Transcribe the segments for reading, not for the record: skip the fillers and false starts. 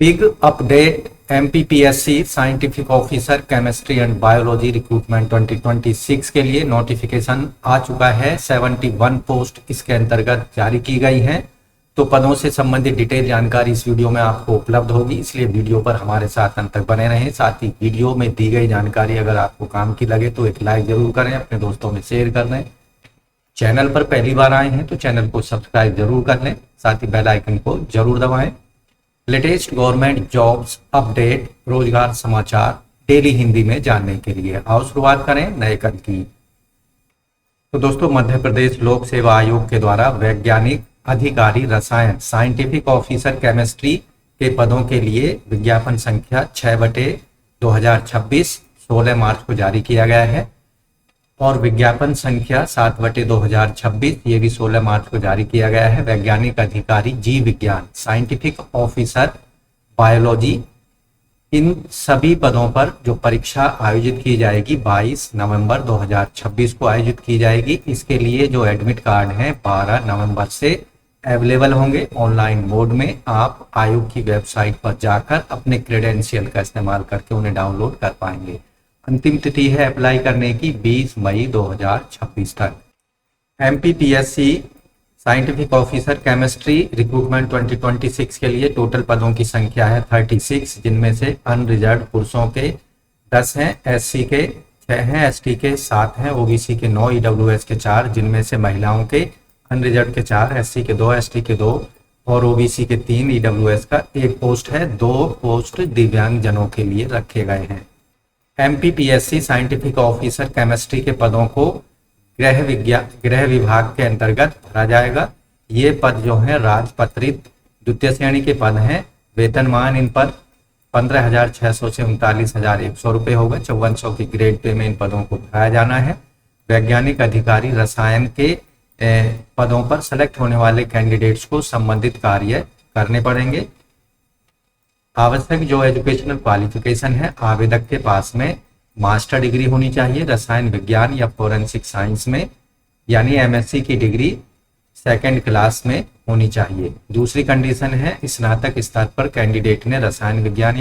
Big update MPPSC scientific officer chemistry and biology recruitment 2026 के लिए notification आ चुका है। 71 पोस्ट इसके अंतर्गत जारी की गई हैं। तो पदों से संबंधित डिटेल जानकारी इस वीडियो में आपको उपलब्ध होगी, इसलिए वीडियो पर हमारे साथ अंत तक बने रहें। साथ ही वीडियो में दी गई जानकारी अगर आपको काम की लगे तो एक लाइक जरूर करें, अपने दोस्तों में शेयर कर दें। चैनल पर पहली बार आए हैं तो चैनल को सब्सक्राइब जरूर कर लें, साथ ही बेल आइकन को जरूर दबाएं। लेटेस्ट गवर्नमेंट जॉब्स अपडेट, रोजगार समाचार डेली हिंदी में जानने के लिए आओ शुरुआत करें नए कल की। तो दोस्तों, मध्य प्रदेश लोक सेवा आयोग के द्वारा वैज्ञानिक अधिकारी रसायन साइंटिफिक ऑफिसर केमिस्ट्री के पदों के लिए विज्ञापन संख्या 6/2026 16 मार्च को जारी किया गया है और विज्ञापन संख्या 7/2026 ये भी 16 मार्च को जारी किया गया है। वैज्ञानिक अधिकारी जीव विज्ञान साइंटिफिक ऑफिसर बायोलॉजी, इन सभी पदों पर जो परीक्षा आयोजित की जाएगी 22 नवंबर 2026 को आयोजित की जाएगी। इसके लिए जो एडमिट कार्ड हैं 12 नवंबर से अवेलेबल होंगे ऑनलाइन मोड में। आप आयोग की वेबसाइट पर जाकर अपने क्रेडेंशियल का इस्तेमाल करके उन्हें डाउनलोड कर पाएंगे। अंतिम तिथि है अप्लाई करने की 20 मई 2026 तक। MPPSC scientific officer chemistry recruitment 2026 के लिए टोटल पदों की संख्या है 36, जिनमें से अनरिजर्व पुरुषों के 10 हैं, एससी के 6 हैं, एसटी के 7 हैं, ओबीसी के 9, ईडब्ल्यूएस के 4, जिनमें से महिलाओं के अनरिजर्व के 4, एससी के 2, एसटी के 2 और ओबीसी के 3, ईडब्ल्यूएस का 1 पोस्ट है। 2 पोस्ट दिव्यांग जनों के लिए रखे गए हैं। एमपीपीएससी साइंटिफिक ऑफिसर केमिस्ट्री के पदों को गृह विभाग के अंतर्गत भरा जाएगा। ये पद जो हैं राजपत्रित द्वितीय श्रेणी के पद हैं। वेतनमान इन पर 15,600 से 39,100 रुपये होगा। 5400 की ग्रेड पे में इन पदों को भराया जाना है। वैज्ञानिक अधिकारी रसायन के पदों पर सेलेक्ट होने वाले कैंडिडेट्स को संबंधित कार्य करने पड़ेंगे। आवश्यक जो एजुकेशनल क्वालिफिकेशन है, आवेदक के पास में मास्टर डिग्री होनी चाहिए रसायन विज्ञान या फोरेंसिक साइंस में, यानी एमएससी की डिग्री 2nd क्लास में होनी चाहिए। दूसरी कंडीशन है स्नातक स्तर पर कैंडिडेट ने रसायन विज्ञान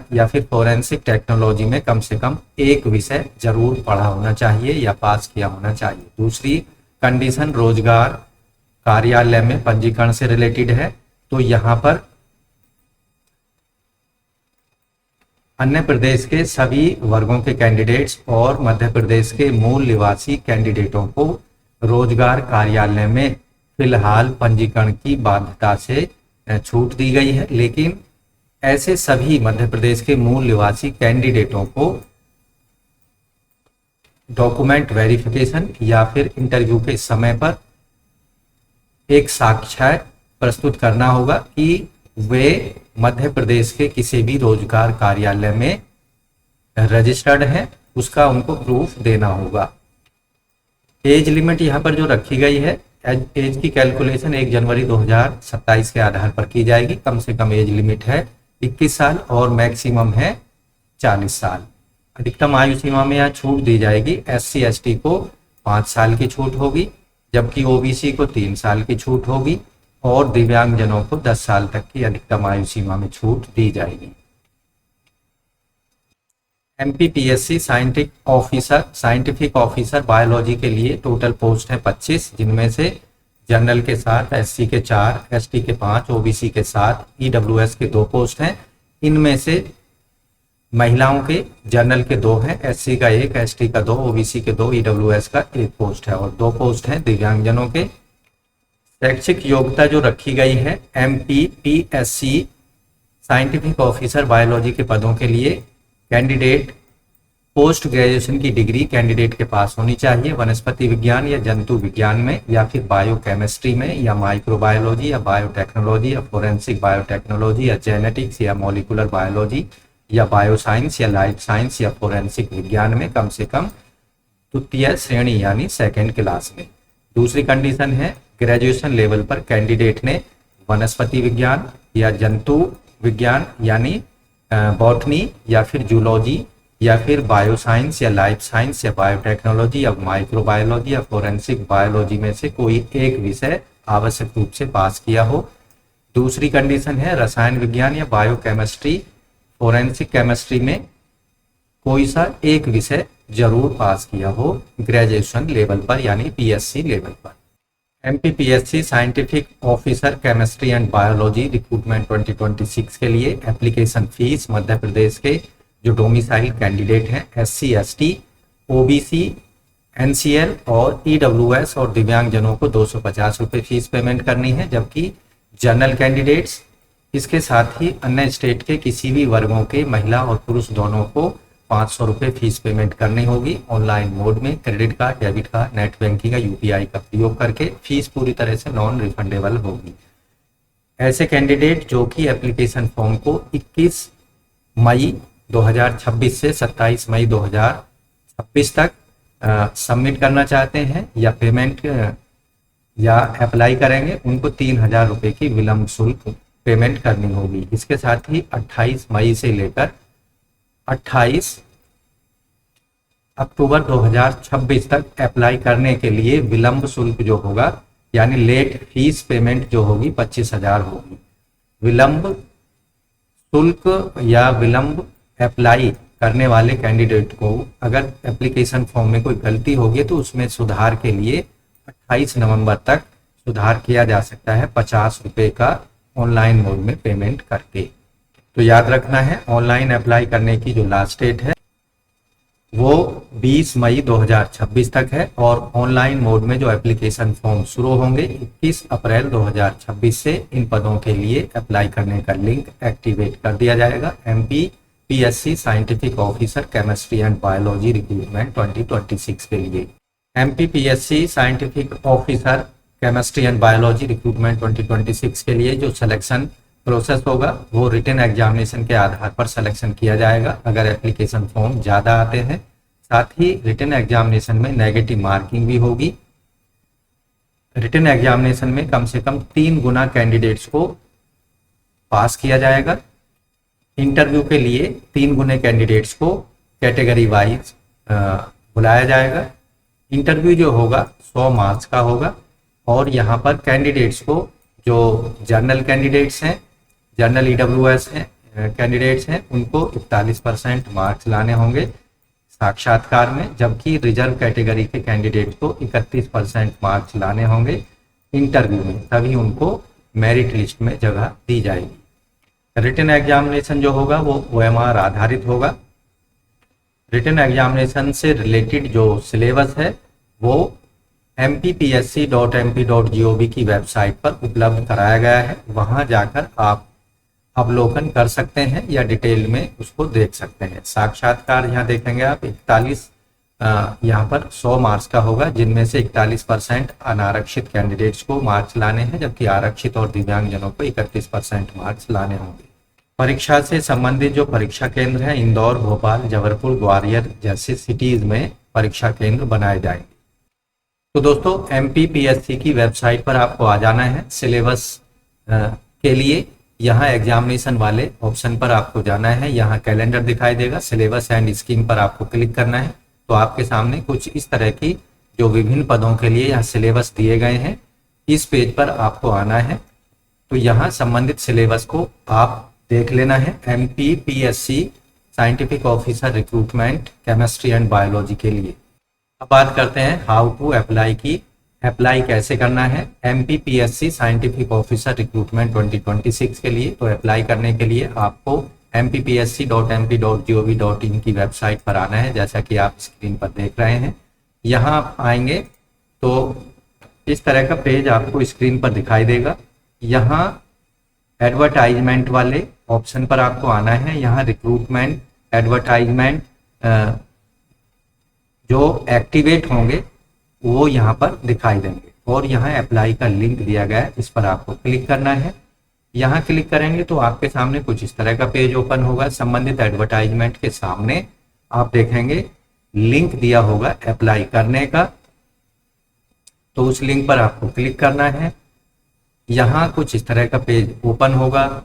या फिर फोरेंसिक टेक्नोलॉजी में कम से कम एक विषय जरूर पढ़ा होना चाहिए या पास किया होना चाहिए। दूसरी कंडीशन रोजगार कार्यालय में पंजीकरण से रिलेटेड है। तो यहाँ पर अन्य प्रदेश के सभी वर्गों के कैंडिडेट्स और मध्य प्रदेश के मूल निवासी कैंडिडेटों को रोजगार कार्यालय में फिलहाल पंजीकरण की बाध्यता से छूट दी गई है, लेकिन ऐसे सभी मध्य प्रदेश के मूल निवासी कैंडिडेटों को डॉक्यूमेंट वेरिफिकेशन या फिर इंटरव्यू के समय पर एक साक्ष्य प्रस्तुत करना होगा कि वे मध्य प्रदेश के किसी भी रोजगार कार्यालय में रजिस्टर्ड हैं, उसका उनको प्रूफ देना होगा। एज लिमिट यहाँ पर जो रखी गई है, एज की कैलकुलेशन 1 जनवरी 2027 के आधार पर की जाएगी। कम से कम एज लिमिट है 21 साल और मैक्सिमम है 40 साल। अधिकतम आयु सीमा में यहाँ छूट दी जाएगी। SC ST को 5 साल की छूट होगी, जबकि OBC को 3 साल की छूट होगी और दिव्यांगजनों को 10 साल तक की अधिकतम आयु सीमा में छूट दी जाएगी। एमपीपीएससी साइंटिफिक ऑफिसर बायोलॉजी के लिए टोटल पोस्ट है 25, जिनमें से जनरल के 7, एससी के 4, एसटी के 5, ओबीसी के 7, ईडब्ल्यूएस के 2 पोस्ट हैं। इनमें से महिलाओं के जनरल के 2 हैं, एससी का 1, एसटी का 2, ओबीसी के 2, ईडब्ल्यूएस का 1 पोस्ट है और 2 पोस्ट हैं दिव्यांगजनों के। शैक्षिक योग्यता जो रखी गई है एमपीपीएससी साइंटिफिक ऑफिसर बायोलॉजी के पदों के लिए कैंडिडेट पोस्ट ग्रेजुएशन की डिग्री कैंडिडेट के पास होनी चाहिए। वनस्पति विज्ञान या जंतु विज्ञान में या फिर बायोकेमिस्ट्री में या माइक्रोबायोलॉजी या बायोटेक्नोलॉजी या फोरेंसिक बायोटेक्नोलॉजी या जेनेटिक्स या मॉलिकुलर बायोलॉजी या बायोसाइंस या लाइफ साइंस या फोरेंसिक विज्ञान में कम से कम द्वितीय श्रेणी यानी 2nd क्लास में। दूसरी कंडीशन है ग्रेजुएशन लेवल पर कैंडिडेट ने वनस्पति विज्ञान या जंतु विज्ञान यानी बॉटनी या फिर जूलॉजी या फिर बायोसाइंस या लाइफ साइंस या बायोटेक्नोलॉजी या माइक्रोबायोलॉजी या फोरेंसिक बायोलॉजी में से कोई एक विषय आवश्यक रूप से पास किया हो। दूसरी कंडीशन है रसायन विज्ञान या बायोकेमिस्ट्री, फोरेंसिक केमिस्ट्री में कोई सा एक विषय जरूर पास किया हो ग्रेजुएशन लेवल पर यानी पीएससी लेवल पर। MPPSC scientific officer chemistry and biology recruitment 2026 के लिए एप्लीकेशन फीस मध्य प्रदेश के जो डोमिसाइल कैंडिडेट हैं SC ST OBC NCL और EWS और दिव्यांग जनों को 250 रुपये फीस पेमेंट करनी है, जबकि जनरल कैंडिडेट्स इसके साथ ही अन्य स्टेट के किसी भी वर्गों के महिला और पुरुष दोनों को 500 रुपये फीस पेमेंट करनी होगी ऑनलाइन मोड में credit card, debit card, net banking या UPI का प्रयोग करके। फीस पूरी तरह से नॉन रिफंडेबल होगी। ऐसे कैंडिडेट जो कि एप्लीकेशन फॉर्म को 21 मई 2026 से 27 मई 2026 तक सबमिट करना चाहते हैं या पेमेंट या अप्लाई करेंगे, उनको 3000 रुपये की विलंब शुल्क पेमेंट करनी होगी। इसके साथ ही 28 मई से लेकर 28 अक्टूबर 2026 तक अप्लाई करने के लिए विलंब शुल्क जो होगा यानी लेट फीस पेमेंट जो होगी 25,000 होगी। विलंब शुल्क या विलंब अप्लाई करने वाले कैंडिडेट को अगर एप्लीकेशन फॉर्म में कोई गलती होगी तो उसमें सुधार के लिए 28 नवंबर तक सुधार किया जा सकता है 50 रुपये का ऑनलाइन मोड में पेमेंट करके। तो याद रखना है ऑनलाइन अप्लाई करने की जो लास्ट डेट है वो 20 मई 2026 तक है और ऑनलाइन मोड में जो एप्लीकेशन फॉर्म शुरू होंगे 21 अप्रैल 2026 से इन पदों के लिए अप्लाई करने का लिंक एक्टिवेट कर दिया जाएगा। MPPSC scientific officer chemistry and biology recruitment 2026 के लिए। MPPSC scientific officer chemistry and biology recruitment 2026 के लिए जो सिलेक्शन प्रोसेस होगा वो रिटन एग्जामिनेशन के आधार पर सिलेक्शन किया जाएगा अगर एप्लीकेशन फॉर्म ज़्यादा आते हैं। साथ ही रिटन एग्जामिनेशन में नेगेटिव मार्किंग भी होगी। रिटन एग्जामिनेशन में कम से कम 3 गुना कैंडिडेट्स को पास किया जाएगा। इंटरव्यू के लिए 3 गुने कैंडिडेट्स को कैटेगरी वाइज बुलाया जाएगा। इंटरव्यू जो होगा 100 मार्क्स का होगा और यहाँ पर कैंडिडेट्स को जो जनरल कैंडिडेट्स हैं, जनरल EWS हैं कैंडिडेट्स हैं, उनको 41% मार्क्स लाने होंगे साक्षात्कार में, जबकि रिजर्व कैटेगरी के कैंडिडेट को 31% मार्क्स लाने होंगे इंटरव्यू में, तभी उनको मेरिट लिस्ट में जगह दी जाएगी। रिटन एग्जामिनेशन जो होगा वो OMR आधारित होगा। रिटन एग्जामिनेशन से रिलेटेड जो सिलेबस है वो mppsc.mp.gov की वेबसाइट पर उपलब्ध कराया गया है, वहां जाकर आप अवलोकन कर सकते हैं या डिटेल में उसको देख सकते हैं। साक्षात्कार यहाँ देखेंगे आप 41 यहाँ पर 100 मार्क्स का होगा, जिनमें से 41% अनारक्षित कैंडिडेट्स को मार्क्स लाने हैं, जबकि आरक्षित और दिव्यांगजनों को 31% मार्क्स लाने होंगे। परीक्षा से संबंधित जो परीक्षा केंद्र हैं इंदौर, भोपाल, जबलपुर, ग्वालियर जैसे सिटीज में परीक्षा केंद्र बनाए जाएंगे। तो दोस्तों एमपीपीएससी की वेबसाइट पर आपको आ जाना है। सिलेबस के लिए यहाँ एग्जामिनेशन वाले ऑप्शन पर आपको जाना है, यहाँ कैलेंडर दिखाई देगा, सिलेबस एंड स्कीम पर आपको क्लिक करना है। तो आपके सामने कुछ इस तरह की जो विभिन्न पदों के लिए यहाँ सिलेबस दिए गए हैं, इस पेज पर आपको आना है। तो यहाँ संबंधित सिलेबस को आप देख लेना है। MPPSC scientific officer recruitment chemistry and biology के लिए। अब बात करते हैं हाउ टू अप्लाई की। अप्लाई कैसे करना है एमपीपीएससी साइंटिफिक ऑफिसर रिक्रूटमेंट 2026 के लिए। तो अप्लाई करने के लिए आपको mppsc.mp.gov.in की वेबसाइट पर आना है, जैसा कि आप स्क्रीन पर देख रहे हैं। यहाँ आप आएंगे तो इस तरह का पेज आपको स्क्रीन पर दिखाई देगा। यहाँ एडवर्टाइजमेंट वाले ऑप्शन पर आपको आना है। यहाँ रिक्रूटमेंट एडवर्टाइजमेंट जो एक्टिवेट होंगे वो यहाँ पर दिखाई देंगे और यहाँ अप्लाई का लिंक दिया गया है, इस पर आपको क्लिक करना है। यहाँ क्लिक करेंगे तो आपके सामने कुछ इस तरह का पेज ओपन होगा। संबंधित एडवर्टाइजमेंट के सामने आप देखेंगे लिंक दिया होगा अप्लाई करने का, तो उस लिंक पर आपको क्लिक करना है। यहाँ कुछ इस तरह का पेज ओपन होगा।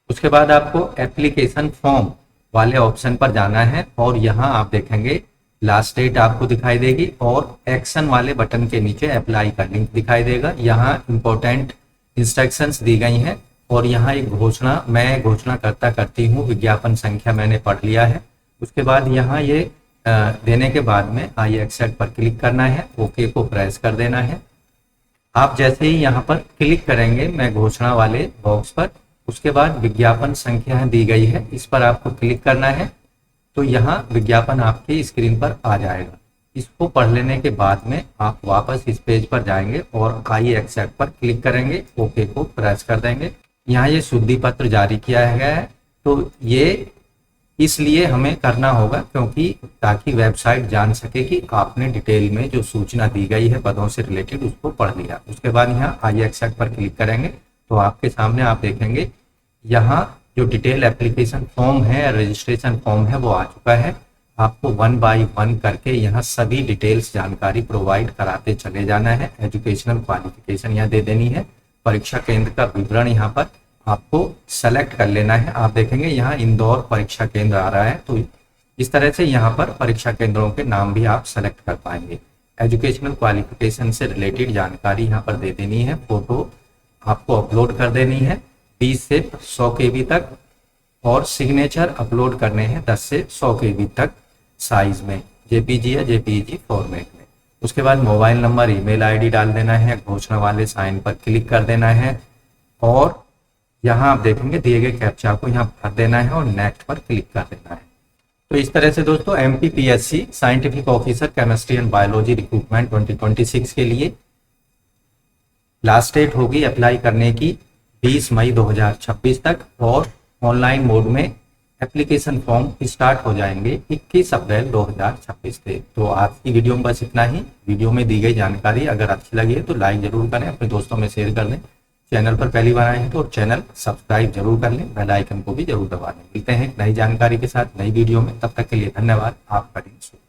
उसके बाद आपको एप्लीकेशन फॉर्म वाले ऑप्शन पर जाना है और यहाँ आप देखेंगे लास्ट डेट आपको दिखाई देगी और एक्शन वाले बटन के नीचे अप्लाई का लिंक दिखाई देगा। यहाँ इंपॉर्टेंट इंस्ट्रक्शंस दी गई हैं। और यहाँ एक घोषणा मैं घोषणा करती हूँ, विज्ञापन संख्या मैंने पढ़ लिया है। उसके बाद यहाँ ये देने के बाद में आई एक्सेप्ट पर क्लिक करना है, ओके को प्रेस कर देना है। आप जैसे ही यहाँ पर क्लिक करेंगे मैं घोषणा वाले बॉक्स पर, उसके बाद विज्ञापन संख्या दी गई है, इस पर आपको क्लिक करना है। तो यहाँ विज्ञापन आपकी स्क्रीन पर आ जाएगा। इसको पढ़ लेने के बाद में आप वापस इस पेज पर जाएंगे और आई एक्सेप्ट पर क्लिक करेंगे, ओके को प्रेस कर देंगे। यहाँ ये शुद्धि पत्र जारी किया गया है, तो ये इसलिए हमें करना होगा क्योंकि ताकि वेबसाइट जान सके कि आपने डिटेल में जो सूचना दी गई है पदों से रिलेटेड उसको पढ़ लिया। उसके बाद यहाँ आई एक्सेप्ट पर क्लिक करेंगे तो आपके सामने आप देखेंगे यहाँ जो डिटेल एप्लीकेशन फॉर्म है, रजिस्ट्रेशन फॉर्म है, वो आ चुका है। आपको 1 बाय 1 करके यहाँ सभी डिटेल्स जानकारी प्रोवाइड कराते चले जाना है। एजुकेशनल क्वालिफिकेशन यहाँ दे देनी है। परीक्षा केंद्र का विवरण यहाँ पर आपको सेलेक्ट कर लेना है। आप देखेंगे यहाँ इंदौर परीक्षा केंद्र आ रहा है, तो इस तरह से यहाँ पर परीक्षा केंद्रों के नाम भी आप सेलेक्ट कर पाएंगे। एजुकेशनल क्वालिफिकेशन से रिलेटेड जानकारी यहाँ पर दे देनी है। फोटो आपको अपलोड कर देनी है 20 से 100 KB तक, और सिग्नेचर अपलोड करने हैं 10 से 100 KB तक साइज में, JPG या JPEG फॉर्मेट में। उसके बाद मोबाइल नंबर, ईमेल आईडी डाल देना है। घोषणा वाले साइन पर क्लिक कर देना है और यहाँ आप देखेंगे दिए गए कैप्चा को यहाँ भर देना है और नेक्स्ट पर क्लिक कर देना है। तो इस तरह से दोस्तों MPPSC scientific officer chemistry and biology recruitment 2026 के लिए लास्ट डेट होगी अप्लाई करने की 20 मई 2026 तक, और ऑनलाइन मोड में एप्लीकेशन फॉर्म स्टार्ट हो जाएंगे 21 अप्रैल 2026 से। तो आज की वीडियो में बस इतना ही। वीडियो में दी गई जानकारी अगर अच्छी लगी है तो लाइक जरूर करें, अपने दोस्तों में शेयर कर दें। चैनल पर पहली बार आए हैं तो चैनल सब्सक्राइब जरूर कर लें, बेल आइकन को भी जरूर दबा दें। मिलते हैं एक नई जानकारी के साथ नई वीडियो में, तब तक के लिए धन्यवाद। आपका दिन शुभ।